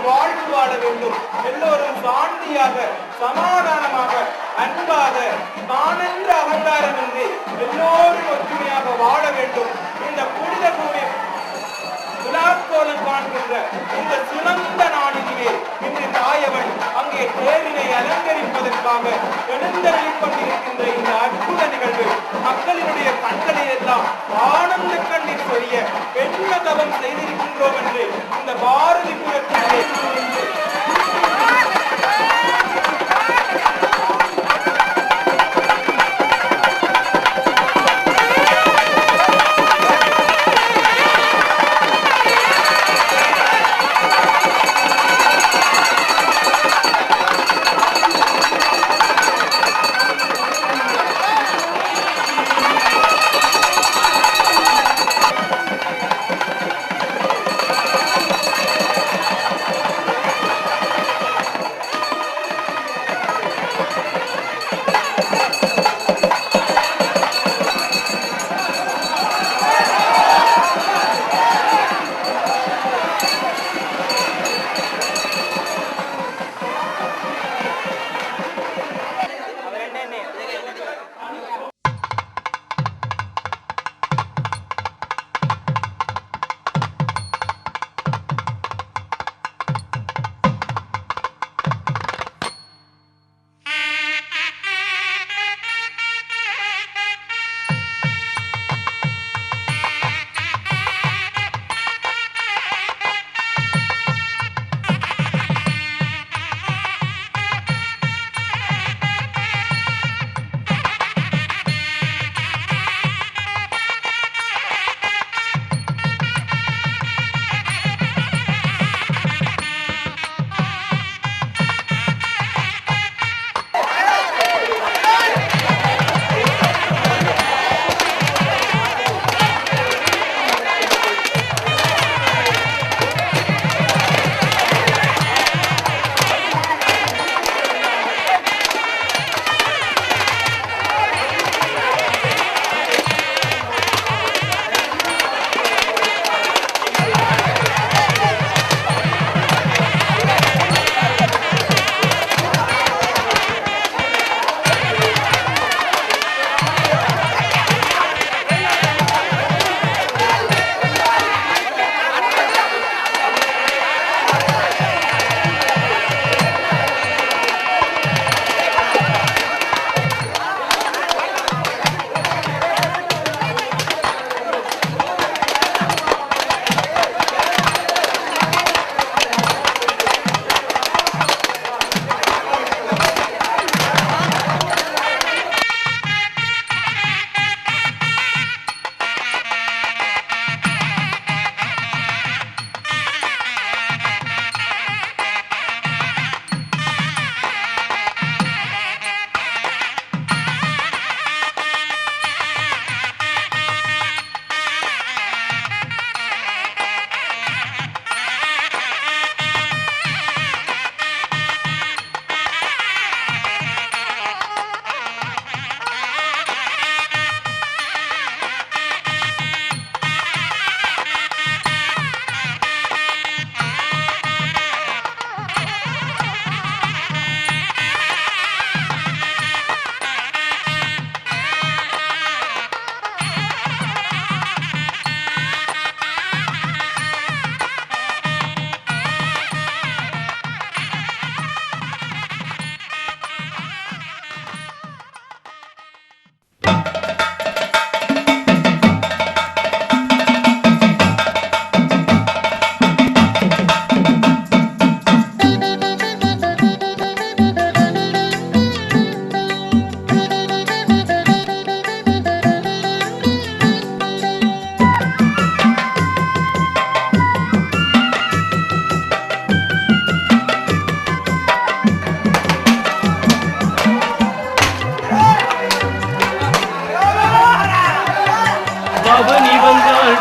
வாழ்வு வாழ வேண்டும். எல்லோரும் சாந்தியாக, சமாதானமாக, அன்பாக, தானென்ற அகங்காரமின்றி எல்லோரும் ஒற்றுமையாக வாழ வேண்டும். இந்த புனித பூமி விழாக்கோலம் காண்கின்ற இந்த சிறந்த நாளிலே இன்று தாயவன் அங்கே தேரினை அலங்கரிப்பதற்காக எழுந்தருளிக் கொண்டிருக்கின்ற இந்த அற்புத நிகழ்வு மக்களினுடைய கண்களை எல்லாம் ஆனந்த கண்ணீர் சொரிய என்ன தவம் செய்திருக்கின்றோம் என்று இந்த பாரதிபுரத்திலே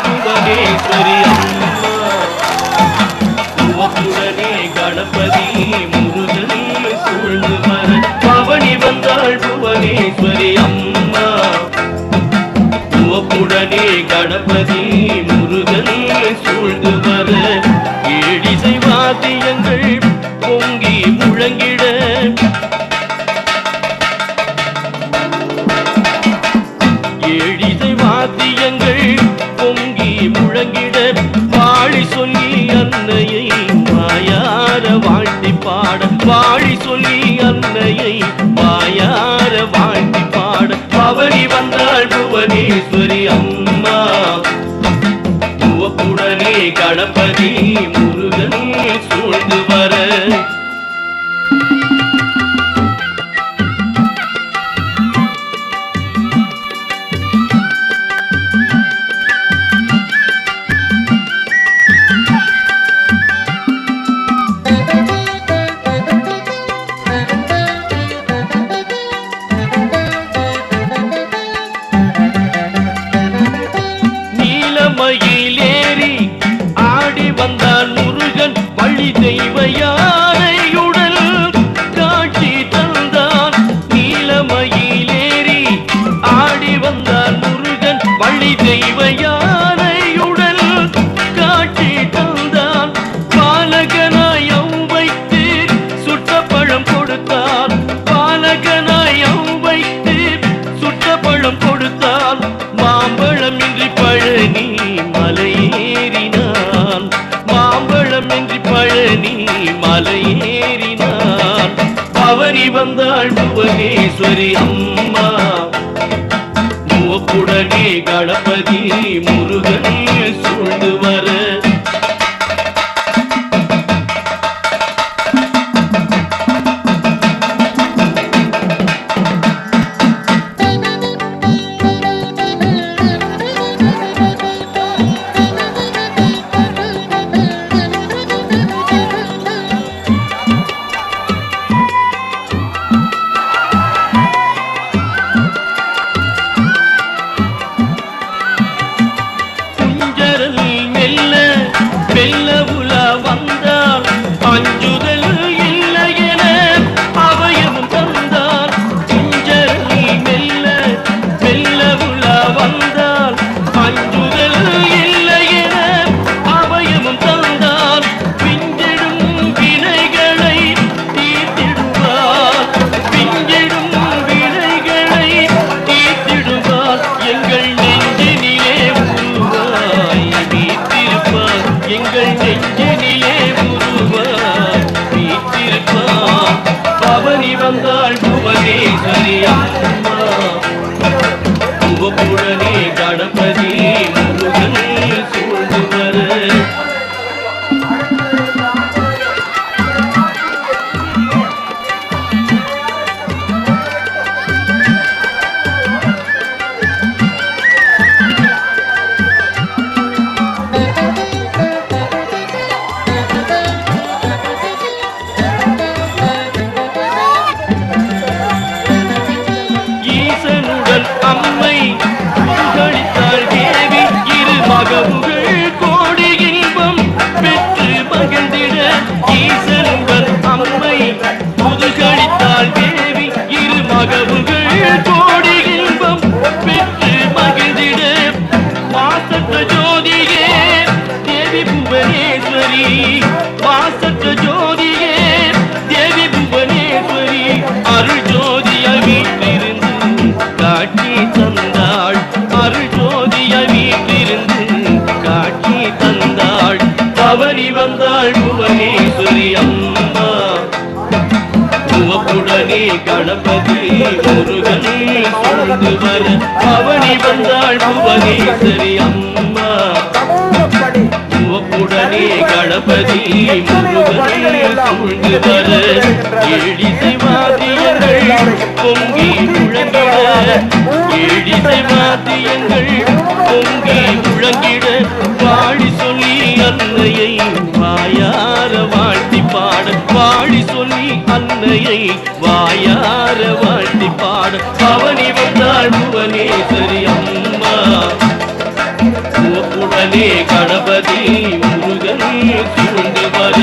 புவனேஸ்வரி அம்மா கணபதி முருகன் சூழ்ந்து வர பவனி வந்தாள் புவனேஸ்வரி அம்மா உடனே கணபதி முருகன் சூழ்ந்து வர ஏழிசை வாத்தியங்கள் பாட வாழி சொல்லி அன்னையை வாயார வாழ்த்தி பாட பவனி வந்தாள் புவனேஸ்வரி அம்மா உவப்புடனே கணபதி முருகன் சூழ்ந்து வர மயிலேறி ஆடி வந்தான் முருகன் வள்ளி தெய்வ யானையுடன் காட்சி தந்தான் நீலமயிலேறி ஆடி வந்தான் முருகன் வள்ளி தெய்வ யானையுடன் காட்சி தந்தான் பாலகனாய் வைத்து சுட்ட பழம் கொடுத்தான் பாலகனாய் வைத்து சுட்ட பழம் கொடுத்தான் மாம்பழமின்றி பழனி மலையேறினான் மாம்பழமின்றி பழனி மலையேறினான் பவனி வந்தாள் புவனேஸ்வரி அம்மா மூவப்புடனே கணபதி முருகன் சூழ்ந்து வர பவனி வந்தாள் புவனேஸ்வரி அம்மா உவப்புடனே கணபதி முருகன் சூழ்ந்து வர அம்மை புகழித்தாள் தேவி இரு மகவுகள் கோடி இன்பம் பெற்று மகிழ்ந்திட ஈசனுடன் அம்மை புகழித்தாள் தேவி இரு மகவுகள் கோடி இன்பம் பெற்று மகிழ்ந்திட மாசற்ற ஜோதியே தேவி புவனேஸ்வரி மாசற்ற ஜோதியே தேவி புவனேஸ்வரி அருள் ஜோதியாய் வீட்டிலிருந்து காட்சி தந்தாள் அருள் ஜோதியாய் வீட்டிலிருந்து காட்சி தந்தாள் பவனி வந்தாள் புவனேஸ்வரி அம்மா உவப்புடனே கணபதி முருகன் சூழ்ந்து வர பவனி வந்தாள் புவனேஸ்வரி அம்மா உவப்புடனே கணபதி முருகன் சூழ்ந்து வர எழிசை வாத்தியங்கள் பொங்கி முழங்கிட எழிசை வாத்தியங்கள் பொங்கி முழங்கிட வாழி சொல்லி அன்னையை வாயார வாழ்த்தி பாட வாழி சொல்லி அன்னையை வாயார வாழ்த்தி பாட பவனி வந்தாள் புவனேஸ்வரி அம்மா உடனே கணபதி முருகன் சூழ்ந்து வர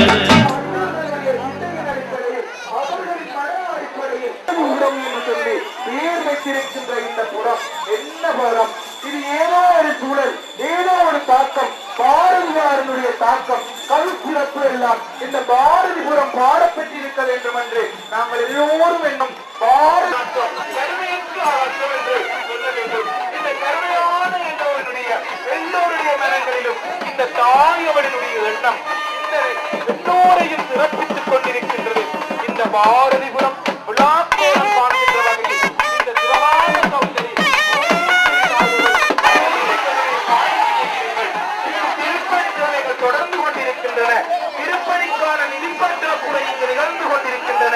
இந்த புறம் என்ன பலம் இது ஏதோ ஒரு சூழல் ஏதோ ஒரு தாக்கம் பாரதியாரனுடைய தாக்கம் கருப்பிறப்பு எல்லாம் இந்த பாரதிபுரம் பாடப்பெற்றிருக்க வேண்டும் என்று நாங்கள் எல்லோரும் எண்ணும் கருமைக்கு அவசியம் என்று சொல்ல வேண்டும். இந்த கருமையான எல்லோருடைய மனங்களிலும் இந்த தாய் அவனுடைய எண்ணம் இந்த எல்லோரையும் சிறப்பித்துக் கொண்டிருக்கின்றது. பாரதிபுரம் விழாக்கோலம் காண்கின்ற வகையில் இந்த சிவகாம சௌந்தரி திருப்பணி சேவைகள் தொடர்ந்து கொண்டிருக்கின்றன. திருப்பணிக்கான நிதிப்பற்ற கூட இங்கு நிகழ்ந்து கொண்டிருக்கின்றன.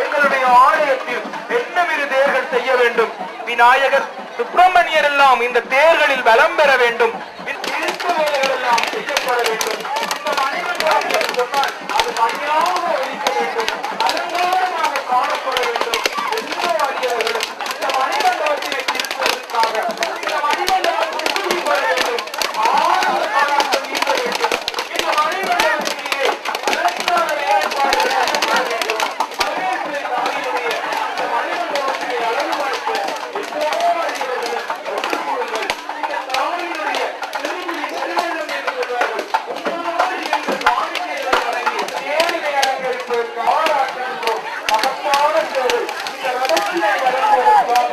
எங்களுடைய ஆலயத்தில் எண்ணமிரு தேர்கள் செய்ய வேண்டும். விநாயகர் சுப்பிரமணியர் எல்லாம் இந்த தேர்களில் பலம் பெற வேண்டும். வேலைகள் எல்லாம் செய்யப்பட வேண்டும். இந்த மணிமண்டபம் சொன்னால் அது மணியாக ஒழிக்க வேண்டும், அலங்காரமாக காணப்பட வேண்டும். எல்லா அறிஞர்களும் இந்த மணிமண்டபத்தினை திருப்பதற்காக இந்த மணிமண்டபம் உறுதி பெற வேண்டும். ஆனந்த காலத்தில் ஈட்ட வேண்டும். இந்த மணிமண்டபத்திலேயே அலங்கார ஏற்பாடுகள் செய்யப்பட வேண்டும். மகேஸ்வரி தாயினுடைய இந்த மணிமண்டபத்தினை அழகுபடுத்த எல்லா அறிஞர்களும் ஒன்று கூடுங்கள். இந்த தாயினுடைய திருவிழி செல்வெல்லம் என்று சொல்வார்கள். உங்களோடு என்ற காணிக்கைகளை வழங்கி தேவையை அலங்கரிப்பதற்கு ஆராய்கின்றோம். மகத்தான சேவை இந்த ரதத்தினை வழங்குவதற்காக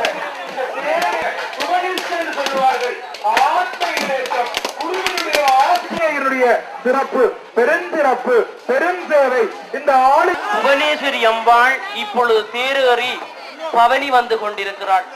இந்த தேவை சுவனிஷ்ட என்று சொல்வார்கள். ஆத்ம இலக்கம் குருவினுடைய ஆசிரியருடைய சிறப்பு, பெருஞ்சிறப்பு, பெரும் சேவை. இந்த ஆளு புவனேஸ்வரி அம்பாள் இப்பொழுது தேரேறி பவனி வந்து கொண்டிருக்கிறாள்.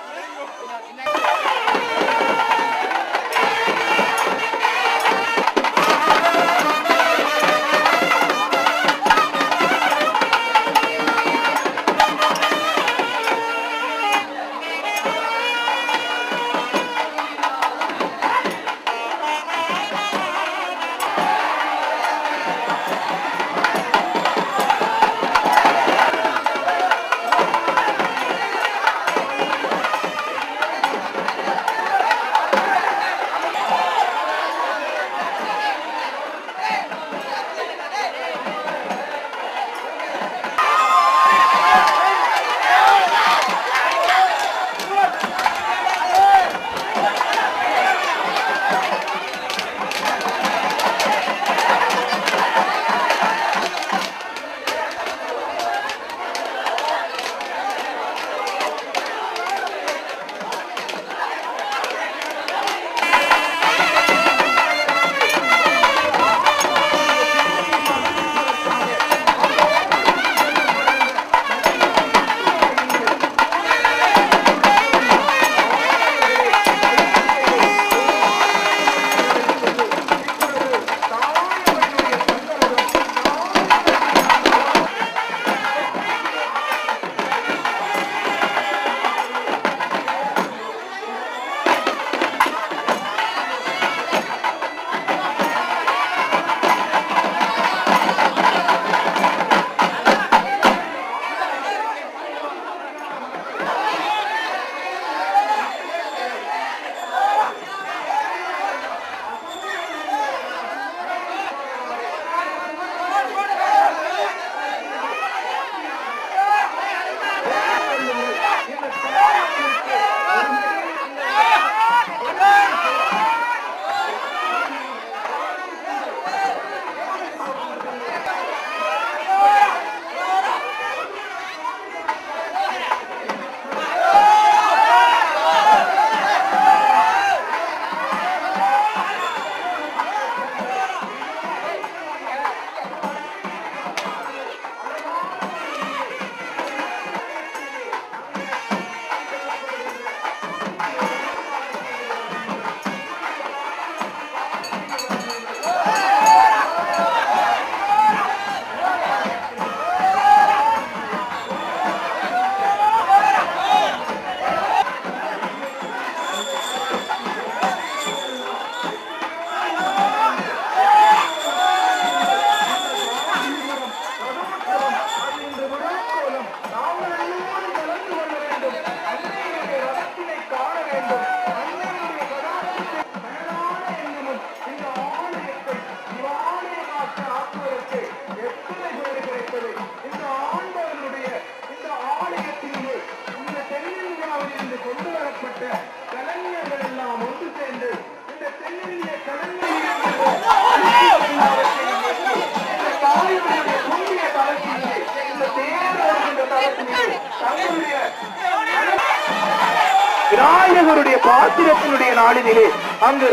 விநாயகருடைய பாத்திரத்தினுடைய நாளினிலே அங்கு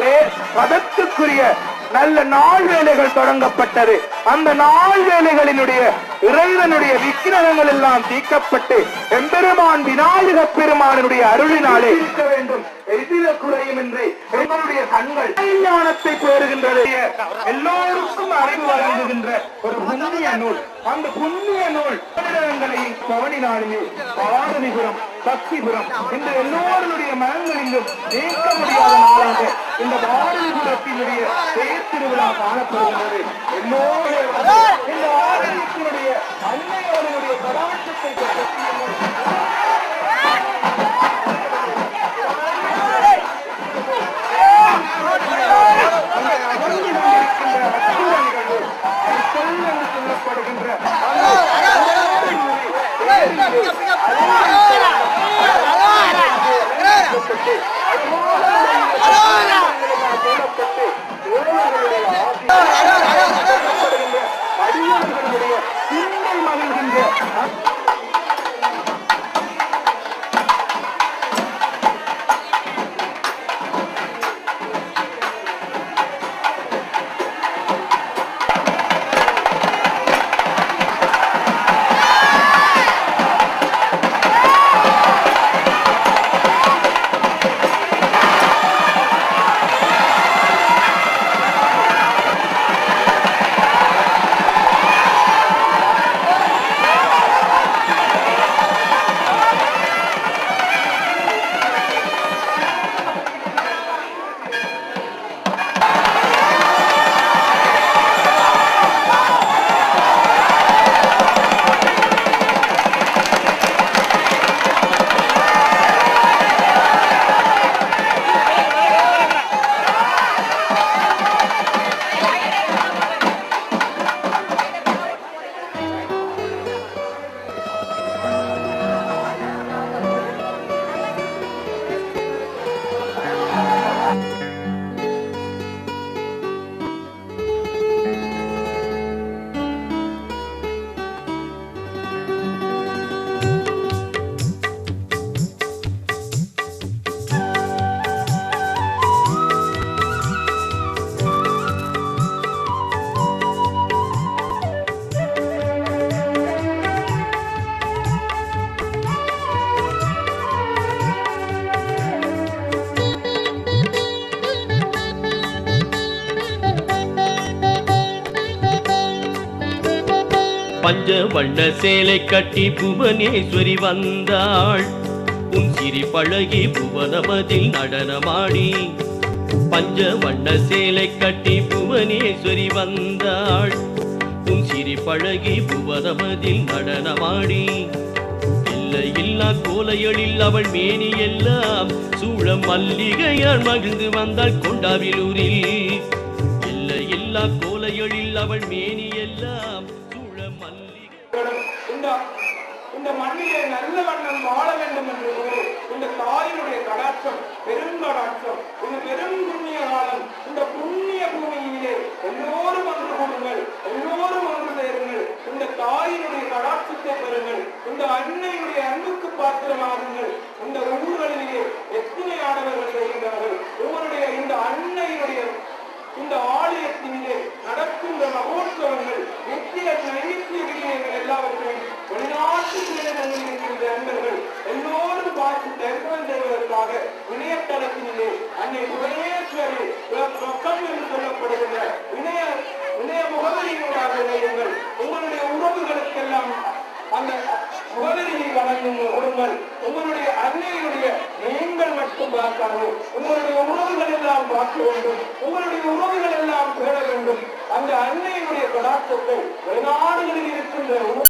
ரதத்துக்குரிய நல்ல நாள் வேலைகள் தொடங்கப்பட்டது. அந்த நாள் வேலைகளினுடைய இறைவனுடைய விக்கிரகங்கள் எல்லாம் தீர்க்கப்பட்டு எம்பெருமான் விநாயக பெருமானுடைய அருளினாலே இருக்க வேண்டும். எதிர குறையும் என்று எங்களுடைய கண்கள் ஞானத்தை பெறுகின்றது. எல்லோருக்கும் அறிவு வழங்குகின்ற ஒரு புண்ணிய நூல். அந்த புண்ணிய நூல் பவனி நாளிலே பாரதிபுரம் சக்திபுரம் இந்த எல்லோருடைய மனங்களிலும் நீக்க முடியாத நாளாக இந்த பாரதிபுரத்தினுடைய தேர் திருவிழா காணப்படுகிறது. எல்லோரும் இந்த ஆலயத்தினுடைய அன்னையோருடைய கடாட்சத்தை பஞ்ச வண்ண சேலை கட்டி புவனேஸ்வரி வந்தாள். உன் சிரி பழகி புவனமதில் நடனமாடி. பஞ்ச வண்ண சேலை கட்டி புவனேஸ்வரி வந்தாள். உன் சிரி பழகி புவனமதில் நடனமாடி. இல்லா கோலைகளில் அவள் மேனி எல்லாம் சூழ மல்லிகையால் மகிழ்ந்து வந்தாள் கொண்டாவிலூரில். இல்லா கோலைகளில் அவள் மேனி எல்லாம் இந்த மண்ணிலே நல்ல வண்ணம் வாழ வேண்டும் என்று கூறி இந்த தாயினுடைய கடாட்சம் பெருங்கடாட்சம். இது பெரும் புண்ணிய காலம். இந்த புண்ணிய பூமியிலே எல்லோரும் ஒன்று கூடுங்கள், எல்லோரும் ஒன்று சேருங்கள். இந்த தாயினுடைய கடாட்சத்தை பெறுங்கள். இந்த அன்னையுடைய அன்புக்கு பாத்திரமாகுங்கள். இந்த ஊர்களிலே எத்தனை ஆடவர்கள் செய்கின்றார்கள். உங்களுடைய இந்த அன்னையினுடைய இந்த ஆலயத்திலே நடக்கின்ற மகோத்சவங்கள் நித்திய நைத்திய விடயங்கள் எல்லாவற்றையும் வெளிநாட்டு இருக்கின்ற அன்பர்கள் எல்லோரும் பார்த்து தரிசனம் செய்வதற்காக இணையதளத்திலே அன்னை புவனேஸ்வரி என்று சொல்லப்படுகின்ற இணைய முகவரியினூடாக இணையுங்கள். உங்களுடைய உறவுகளுக்கெல்லாம் அந்த முகவரியை வழங்கும் கொடுங்கள். உங்களுடைய அன்னையினுடைய நீங்கள் மட்டும் பார்க்காமல் உங்களுடைய உறவுகள் எல்லாம் பார்க்க வேண்டும். உங்களுடைய உறவுகள் எல்லாம் தேட வேண்டும். அந்த அன்னையினுடைய கடாட்சத்தை வெளிநாடுகளில் இருக்கின்ற